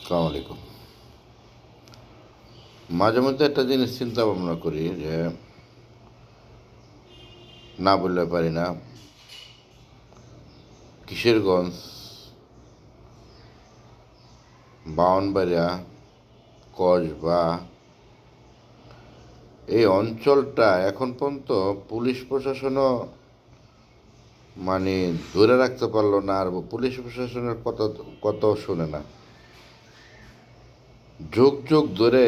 আসসালামু আলাইকুম। মাঝে মধ্যে একটা জিনিস চিন্তা ভাবনা করি যে না বললে পারি না, কিশোরগঞ্জ, ব্রাহ্মণবাড়িয়া, কসবা এই অঞ্চলটা এখন পর্যন্ত পুলিশ প্রশাসনও মানে ধরে রাখতে পারলো না, আর পুলিশ প্রশাসনের কথাও শোনে না। যুগ যুগ ধরে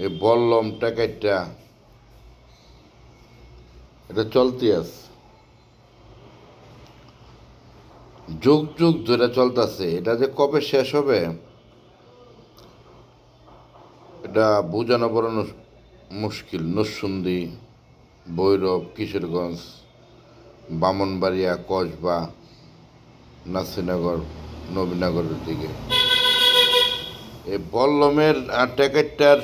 এই বল্লম টাকাইটা এটা চলতে আছে, যুগ যুগ ধরে চলতেছে। এটা যে কবে শেষ হবে এটা বোঝানো বড় মুশকিল। নরসিংদী, ভৈরব, কিশোরগঞ্জ, ব্রাহ্মণবাড়িয়া, কসবা, নাসিরনগর, নবীনগরের দিকে এই বল্লমের আর ট্যাকেটটার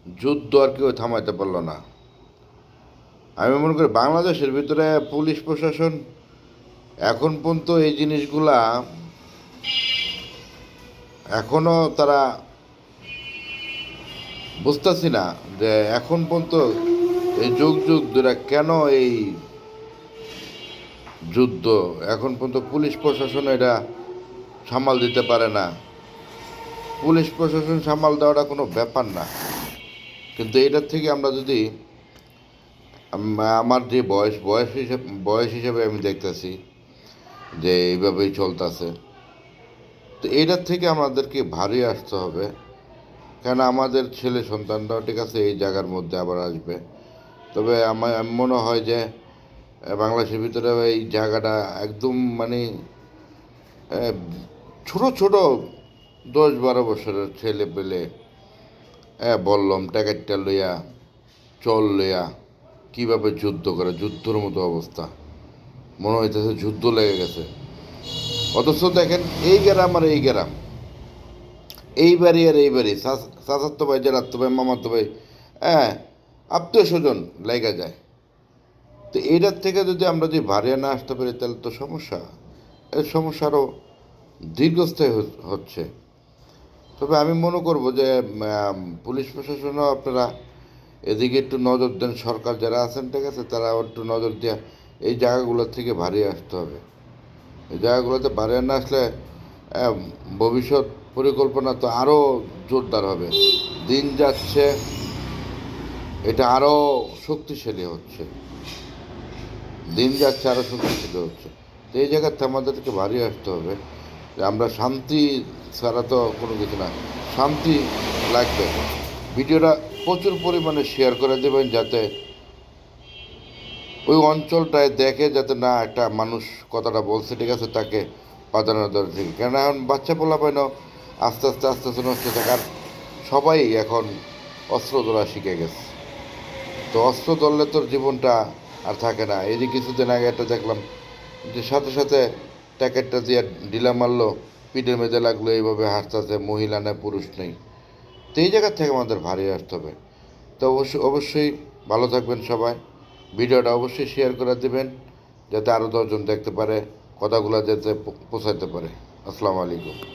যুদ্ধ আর কেউ থামাইতে পারলো না। আমি মনে করি বাংলাদেশের ভিতরে পুলিশ প্রশাসন এখন পর্যন্ত এই জিনিসগুলা এখনও তারা বুঝতেছি না যে এখন পর্যন্ত এই যুগ যুগ ধরে কেন এই যুদ্ধ, এখন পর্যন্ত পুলিশ প্রশাসন এটা সামাল দিতে পারে না। পুলিশ প্রশাসন সামাল দেওয়াটা কোনো ব্যাপার না, কিন্তু এটার থেকে আমরা যদি আমার যে বয়স হিসেবে আমি দেখতেছি যে এইভাবেই চলতেছে, তো এইটার থেকে আমাদেরকে ভারী আসতে হবে। কেন আমাদের ছেলে সন্তানরাও ঠিক আছে এই জায়গার মধ্যে আবার আসবে, তবে আমার মনে হয় যে বাংলাদেশের ভিতরে এই জায়গাটা একদম মানে ছোট ছোট 10-12 বছরের ছেলে পেলে বললাম ট্যাকেটটা লইয়া চল লইয়া কীভাবে যুদ্ধ করে, যুদ্ধর মতো অবস্থা, মনে হইতেছে যুদ্ধ লেগে গেছে। অথচ দেখেন এই গ্রাম আর এই গ্রাম, এই বাড়ি আর এই বাড়ি, চাচাতো ভাই, জেরাতো ভাই, মামাতো ভাই, হ্যাঁ, আত্মীয় স্বজন লেগে যায়। তো এইটার থেকে যদি আমরা যদি ভারিয়ে না আসতে পারি তাহলে তো সমস্যা, এই সমস্যা আরও দীর্ঘস্থায়ী হচ্ছে। তবে আমি মনে করব যে পুলিশ প্রশাসনও আপনারা এদিকে একটু নজর দেন। সরকার যারা আছেন ঠিক আছে, তারা একটু নজর দেওয়া এই জায়গাগুলোর থেকে ভারিয়ে আসতে হবে। এই জায়গাগুলোতে ভারিয়ে না আসলে ভবিষ্যৎ পরিকল্পনা তো আরও জোরদার হবে। দিন যাচ্ছে এটা আরও শক্তিশালী হচ্ছে, দিন যাচ্ছে আরও শক্তিশালী হচ্ছে। তো এই জায়গাতে আমাদেরকে ভারী আসতে হবে যে আমরা শান্তি ছাড়া তো কোনো কিছু না, শান্তি লাগবে। ভিডিওটা প্রচুর পরিমাণে শেয়ার করে দেবেন যাতে ওই অঞ্চলটায় দেখে, যাতে না একটা মানুষ কথাটা বলছে ঠিক আছে তাকে প্রাধান্য দেওয়া ঠিক। কেন এখন বাচ্চা পোলা পাইন আস্তে আস্তে আস্তে আস্তে নষ্ট থাকার সবাই এখন অস্ত্র ধরা শিখে গেছে। তো অস্ত্র ধরলে তোর জীবনটা আর থাকে না। এই যে কিছুদিন আগে একটা দেখলাম যে সাথে সাথে ট্যাকেটটা দিয়ে ঢিলা মারলো, পিঠের মেঝে লাগলো, এইভাবে হাসতেছে, মহিলা নেই পুরুষ নেই। তো এই জায়গার থেকে আমাদের ভারী আসতে হবে। তো অবশ্যই ভালো থাকবেন সবাই। ভিডিওটা অবশ্যই শেয়ার করে দেবেন যাতে আরও 10জন দেখতে পারে, কথাগুলো যাতে পৌঁছাতে পারে। আসসালামু আলাইকুম।